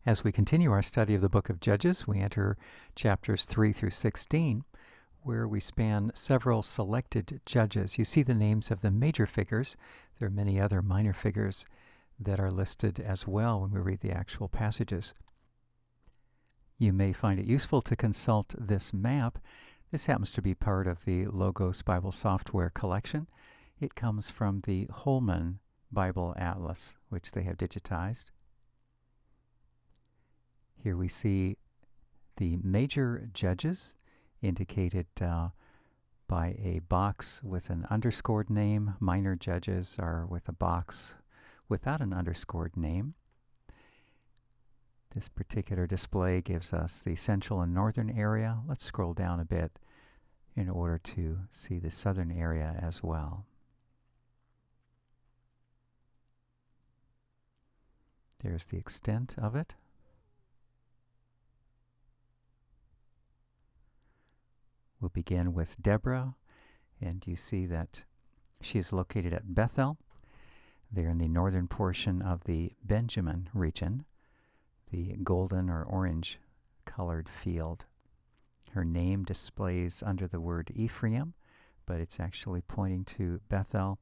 As we continue our study of the book of Judges, we enter chapters 3 through 16, where we span several selected judges. You see the names of the major figures. There are many other minor figures that are listed as well when we read the actual passages. You may find it useful to consult this map. This happens to be part of the Logos Bible Software collection. It comes from the Holman Bible Atlas, which they have digitized. Here we see the major judges indicated by a box with an underscored name. Minor judges are with a box without an underscored name. This particular display gives us the central and northern area. Let's scroll down a bit in order to see the southern area as well. There's the extent of it. We'll begin with Deborah, and you see that she is located at Bethel. They're in the northern portion of the Benjamin region, the golden or orange colored field. Her name displays under the word Ephraim, but it's actually pointing to Bethel,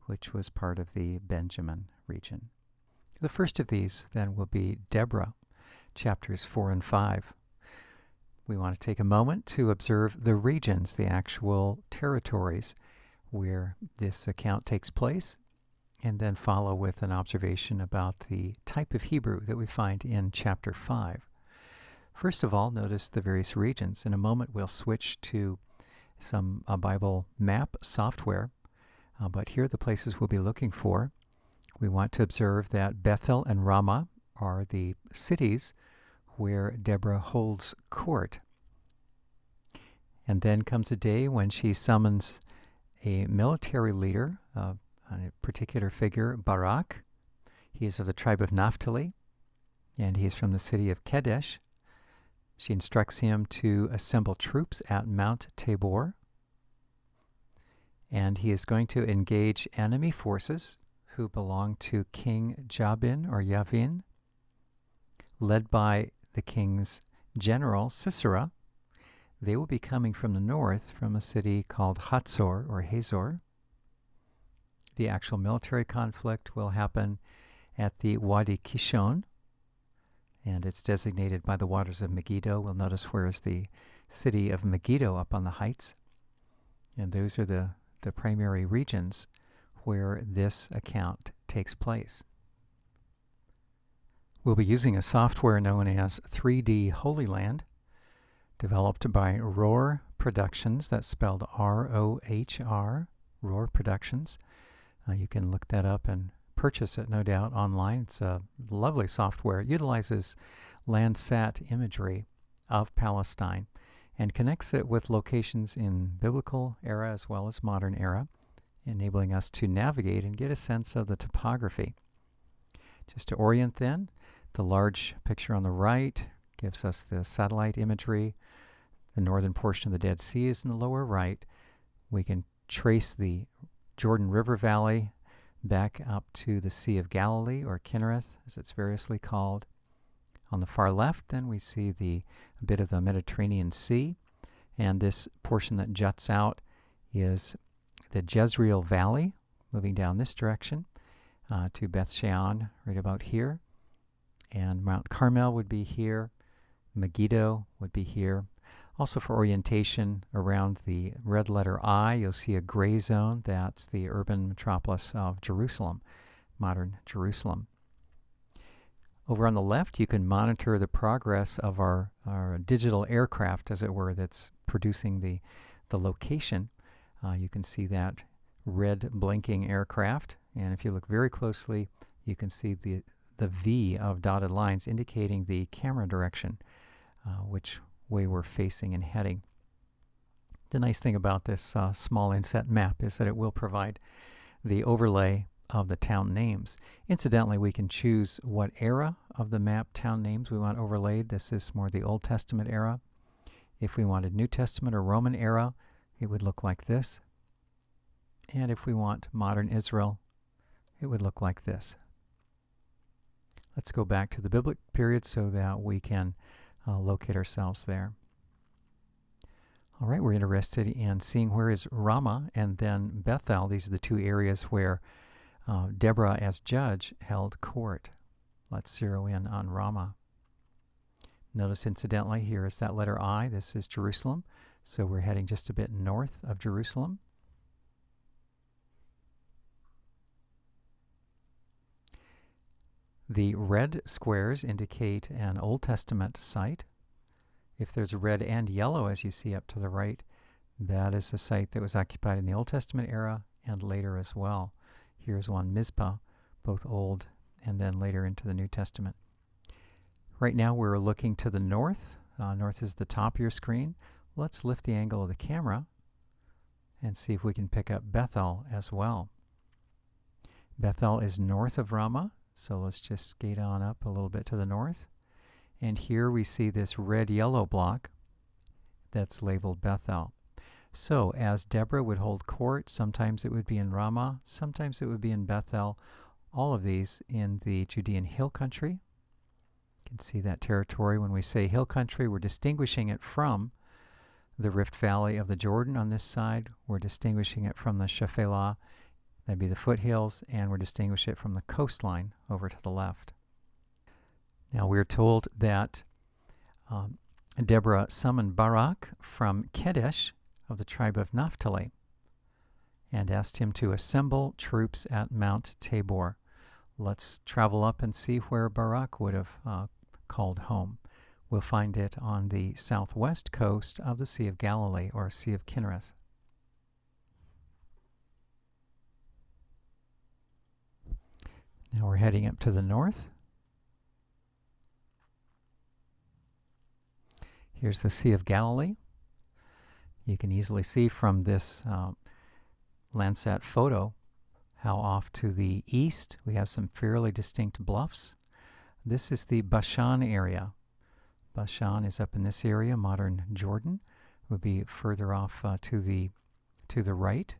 which was part of the Benjamin region. The first of these then will be Deborah, chapters 4 and 5. We want to take a moment to observe the regions, the actual territories where this account takes place, and then follow with an observation about the type of Hebrew that we find in chapter 5. First of all, notice the various regions. In a moment, we'll switch to some Bible map software, but here are the places we'll be looking for. We want to observe that Bethel and Ramah are the cities where Deborah holds court. And then comes a day when she summons a military leader, a particular figure, Barak. He is of the tribe of Naphtali, and he is from the city of Kadesh. She instructs him to assemble troops at Mount Tabor, and he is going to engage enemy forces who belong to King Jabin or Yavin, led by the king's general, Sisera. They will be coming from the north from a city called Hatzor or Hazor. The actual military conflict will happen at the Wadi Kishon, and it's designated by the waters of Megiddo. We'll notice where is the city of Megiddo up on the heights. And those are the primary regions where this account takes place. We'll be using a software known as 3D Holy Land, developed by Roar Productions. That's spelled R-O-H-R, Roar Productions. You can look that up and purchase it, no doubt, online. It's a lovely software. It utilizes Landsat imagery of Palestine and connects it with locations in biblical era as well as modern era, enabling us to navigate and get a sense of the topography. Just to orient then, the large picture on the right gives us the satellite imagery. The northern portion of the Dead Sea is in the lower right. We can trace the Jordan River Valley back up to the Sea of Galilee, or Kinnereth, as it's variously called. On the far left, then, we see a bit of the Mediterranean Sea, and this portion that juts out is the Jezreel Valley, moving down this direction to Beth Shean, right about here. And Mount Carmel would be here. Megiddo would be here. Also for orientation, around the red letter I, you'll see a gray zone. That's the urban metropolis of Jerusalem, modern Jerusalem. Over on the left, you can monitor the progress of our digital aircraft, as it were, that's producing the location. You can see that red blinking aircraft, and if you look very closely, you can see the V of dotted lines indicating the camera direction, which way we're facing and heading. The nice thing about this small inset map is that it will provide the overlay of the town names. Incidentally, we can choose what era of the map town names we want overlaid. This is more the Old Testament era. If we wanted New Testament or Roman era, it would look like this. And if we want modern Israel, it would look like this. Let's go back to the biblical period so that we can locate ourselves there. All right, we're interested in seeing where is Ramah and then Bethel. These are the two areas where Deborah, as judge, held court. Let's zero in on Ramah. Notice, incidentally, here is that letter I. This is Jerusalem. So we're heading just a bit north of Jerusalem. The red squares indicate an Old Testament site. If there's red and yellow, as you see up to the right, that is a site that was occupied in the Old Testament era and later as well. Here's one, Mizpah, both Old and then later into the New Testament. Right now we're looking to the north. North is the top of your screen. Let's lift the angle of the camera and see if we can pick up Bethel as well. Bethel is north of Ramah, so let's just skate on up a little bit to the north. And here we see this red-yellow block that's labeled Bethel. So as Deborah would hold court, sometimes it would be in Ramah, sometimes it would be in Bethel, all of these in the Judean hill country. You can see that territory. When we say hill country, we're distinguishing it from the Rift Valley of the Jordan on this side. We're distinguishing it from the Shephelah, that'd be the foothills, and we're distinguishing it from the coastline over to the left. Now we're told that Deborah summoned Barak from Kedesh of the tribe of Naphtali and asked him to assemble troops at Mount Tabor. Let's travel up and see where Barak would have called home. We'll find it on the southwest coast of the Sea of Galilee, or Sea of Kinnereth. Now we're heading up to the north. Here's the Sea of Galilee. You can easily see from this Landsat photo how off to the east we have some fairly distinct bluffs. This is the Bashan area. Bashan is up in this area. Modern Jordan would be further off to the right.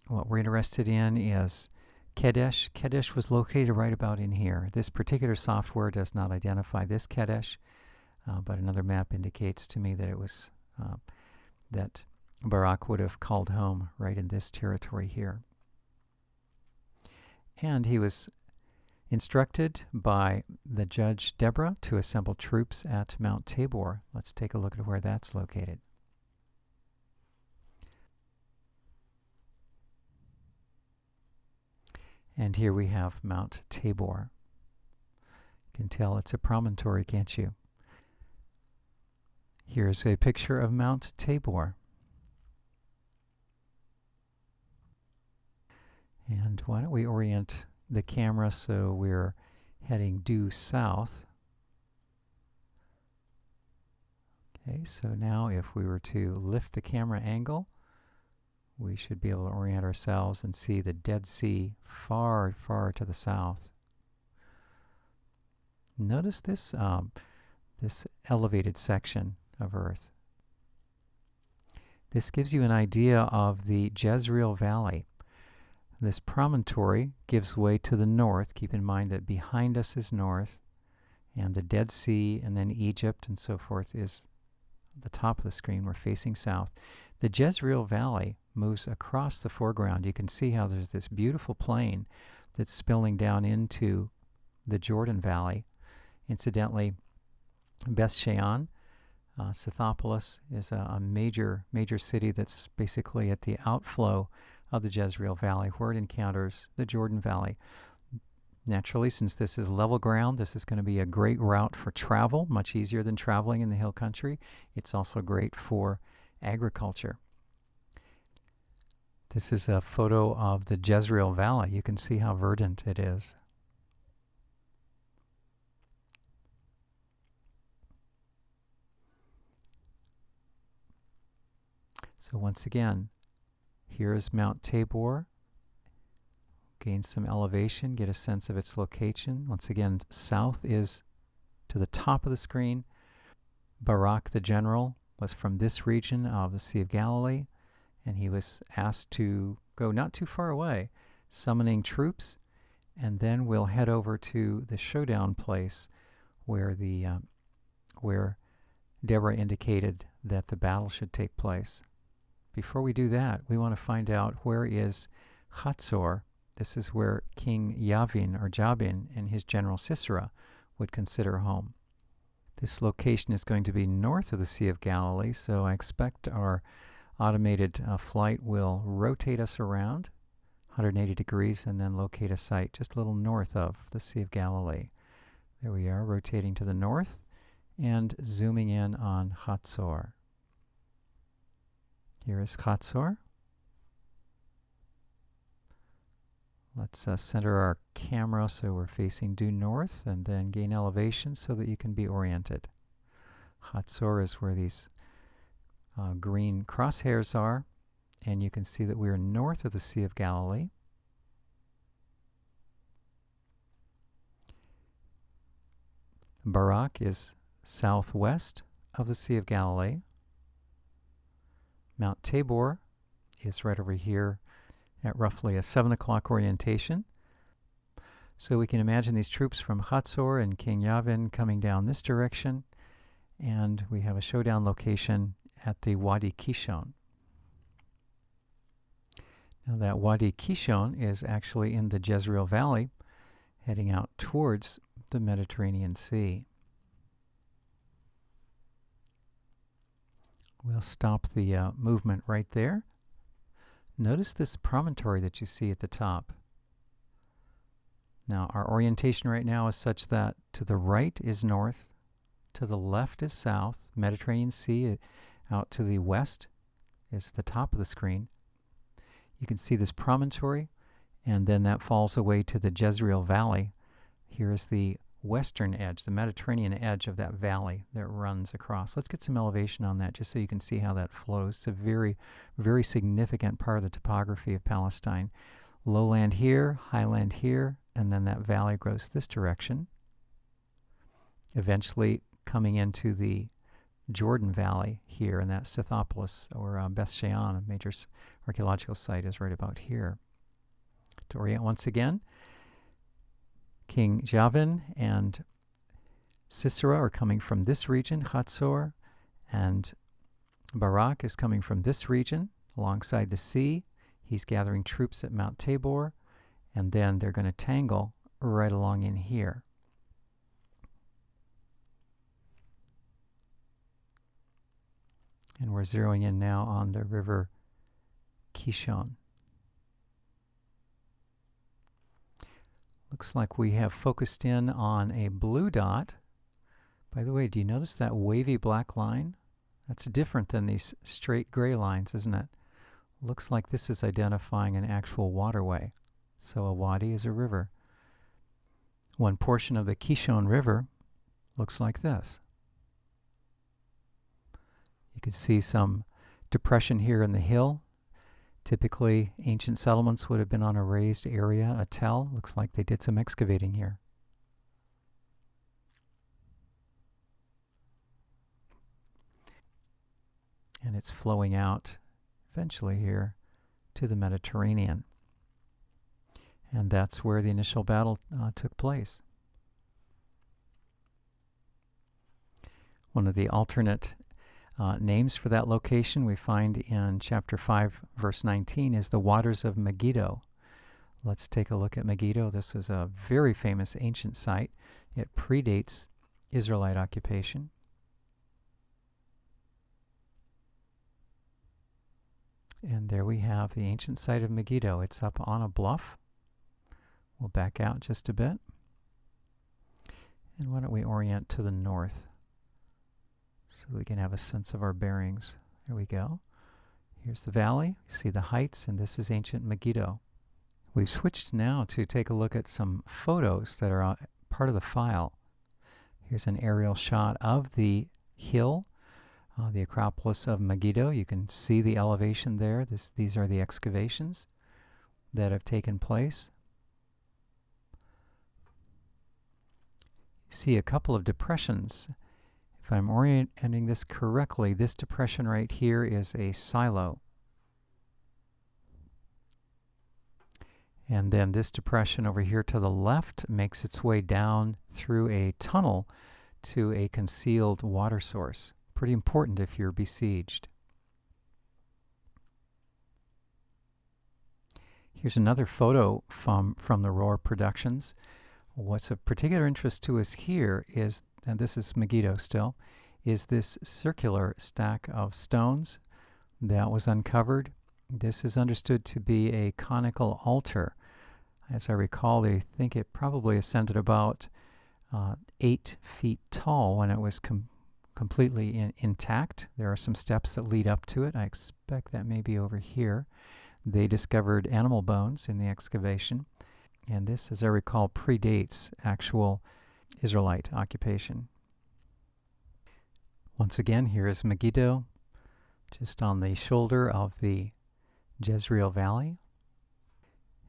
What we're interested in is Kedesh. Kedesh was located right about in here. This particular software does not identify this Kedesh, but another map indicates to me that it was that Barak would have called home right in this territory here. And he was instructed by the judge Deborah to assemble troops at Mount Tabor. Let's take a look at where that's located. And here we have Mount Tabor. You can tell it's a promontory, can't you? Here's a picture of Mount Tabor. And why don't we orient the camera so we're heading due south. Okay, so now if we were to lift the camera angle, we should be able to orient ourselves and see the Dead Sea far, far to the south. Notice this, this elevated section of Earth. This gives you an idea of the Jezreel Valley. This promontory gives way to the north. Keep in mind that behind us is north, and the Dead Sea, and then Egypt and so forth is at the top of the screen. We're facing south. The Jezreel Valley moves across the foreground. You can see how there's this beautiful plain that's spilling down into the Jordan Valley. Incidentally, Beth Shean, Scythopolis, is a major city that's basically at the outflow of the Jezreel Valley, where it encounters the Jordan Valley. Naturally, since this is level ground, this is going to be a great route for travel, much easier than traveling in the hill country. It's also great for agriculture. This is a photo of the Jezreel Valley. You can see how verdant it is. So once again, here is Mount Tabor. Gain some elevation, get a sense of its location. Once again, south is to the top of the screen. Barak the general was from this region of the Sea of Galilee, and he was asked to go not too far away, summoning troops and then we'll head over to the showdown place where where Deborah indicated that the battle should take place. Before we do that, we want to find out where is Hatzor. This is where King Yavin or Jabin and his general Sisera would consider home. This location is going to be north of the Sea of Galilee, so I expect our automated flight will rotate us around 180 degrees and then locate a site just a little north of the Sea of Galilee. There we are, rotating to the north and zooming in on Hatzor. Here is Hatzor. Let's center our camera so we're facing due north and then gain elevation so that you can be oriented. Hatzor is where these green crosshairs are, and you can see that we're north of the Sea of Galilee. Barak is southwest of the Sea of Galilee. Mount Tabor is right over here at roughly a 7 o'clock orientation. So we can imagine these troops from Hatzor and King Yavin coming down this direction, and we have a showdown location at the Wadi Kishon. Now that Wadi Kishon is actually in the Jezreel Valley, heading out towards the Mediterranean Sea. We'll stop the movement right there. Notice this promontory that you see at the top. Now our orientation right now is such that to the right is north, to the left is south, Mediterranean Sea out to the west is at the top of the screen. You can see this promontory, and then that falls away to the Jezreel Valley. Here is the western edge, the Mediterranean edge of that valley that runs across. Let's get some elevation on that just so you can see how that flows. It's a very, very significant part of the topography of Palestine. Lowland here, highland here, and then that valley grows this direction, eventually coming into the Jordan Valley here, and that Scythopolis or Beth Shean, a major archaeological site, is right about here. To orient once again, King Yavin and Sisera are coming from this region, Hatzor, and Barak is coming from this region alongside the sea. He's gathering troops at Mount Tabor, and then they're going to tangle right along in here. And we're zeroing in now on the river Kishon. Looks like we have focused in on a blue dot. By the way, do you notice that wavy black line? That's different than these straight gray lines, isn't it? Looks like this is identifying an actual waterway. So a wadi is a river. One portion of the Kishon River looks like this. You can see some depression here in the hill. Typically, ancient settlements would have been on a raised area, a tell. Looks like they did some excavating here. And it's flowing out eventually here to the Mediterranean. And that's where the initial battle took place. One of the alternate names for that location we find in chapter 5, verse 19 is the waters of Megiddo. Let's take a look at Megiddo. This is a very famous ancient site. It predates Israelite occupation. And there we have the ancient site of Megiddo. It's up on a bluff. We'll back out just a bit. And why don't we orient to the north so we can have a sense of our bearings. There we go. Here's the valley. You see the heights, and this is ancient Megiddo. We've switched now to take a look at some photos that are part of the file. Here's an aerial shot of the hill, the Acropolis of Megiddo. You can see the elevation there. These are the excavations that have taken place. You see a couple of depressions. If I'm orienting this correctly, this depression right here is a silo. And then this depression over here to the left makes its way down through a tunnel to a concealed water source. Pretty important if you're besieged. Here's another photo from the Rohr productions. What's of particular interest to us here is, and this is Megiddo still, is this circular stack of stones that was uncovered. This is understood to be a conical altar. As I recall, they think it probably ascended about 8 feet tall when it was completely intact. There are some steps that lead up to it. I expect that may be over here. They discovered animal bones in the excavation, and this, as I recall, predates actual Israelite occupation. Once again, here is Megiddo, just on the shoulder of the Jezreel Valley.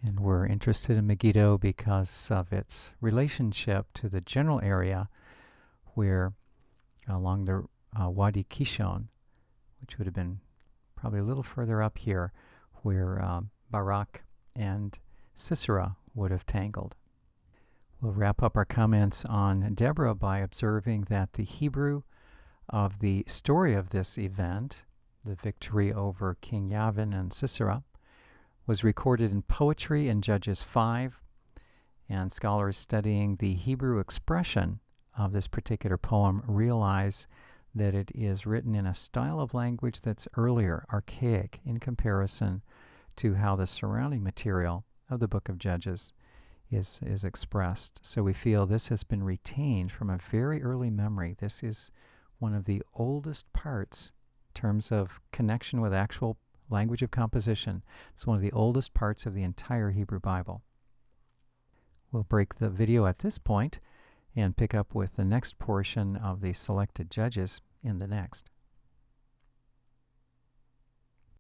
And we're interested in Megiddo because of its relationship to the general area where, along the Wadi Kishon, which would have been probably a little further up here, where Barak and Sisera would have tangled. We'll wrap up our comments on Deborah by observing that the Hebrew of the story of this event, the victory over King Yavin and Sisera, was recorded in poetry in Judges 5, and scholars studying the Hebrew expression of this particular poem realize that it is written in a style of language that's earlier, archaic, in comparison to how the surrounding material of the book of Judges is expressed. So we feel this has been retained from a very early memory. This is one of the oldest parts in terms of connection with actual language of composition. It's one of the oldest parts of the entire Hebrew Bible. We'll break the video at this point and pick up with the next portion of the selected judges in the next.